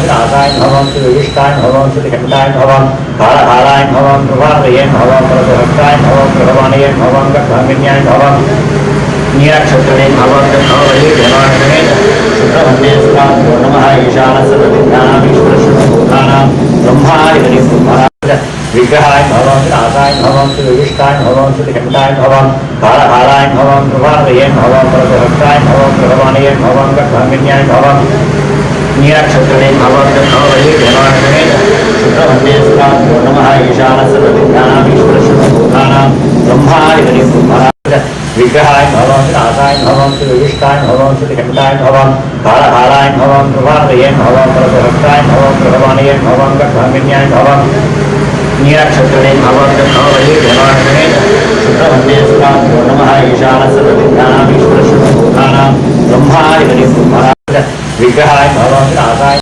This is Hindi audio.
विनाशाय भवं विविष्टाय भवं सुखण्डाय भवं कालकालाय भवं प्रभावये भवं प्रभुभक्ताय भवं प्रभवानये भवं गद्धामिन्याय भवं नीलक्षत्रे भवं गद्धावये देवानये शुक्रवन्दे सुराभ्यो नमः ईशानसर्वविद्यानामीश्वरशुभभूतानां ब्रह्मादिगणिब्रह्मणा विग्रहाय भवं विनाशाय भवं विविष्टाय भवं सुखण्डाय भवं कालकालाय भवं प्रभावये भवं प्रभुभक्ताय भवं प्रभवानये भवं गद्धामिन्याय भवं नीलक्षत्रे भवं गद्धावये देवानये शुक्रवन्दे सुराभ्यो नमः ईशानसर्वविद्यानामीश्वरशुभभूतानां ब्रह्मादिगणिब्रह्मणा विग्रहाय भवं विनाशाय भवं विविष्टाय भवं सुखण्डाय भवं कालकालाय भवं प्रभावये भवं प्रभुभक्ताय भवं प्रभवानये भवं गद्धामिन्याय भवं नीलक्षत्रे भवं गद्धावये देवानये शुक्रवन्दे सुराभ्यो नमः ईशानसर्वविद्यानामीश्वरशुभभूतानां ब्रह्मादिगणिब्रह्मणा विग्रहाय भवं विनाशाय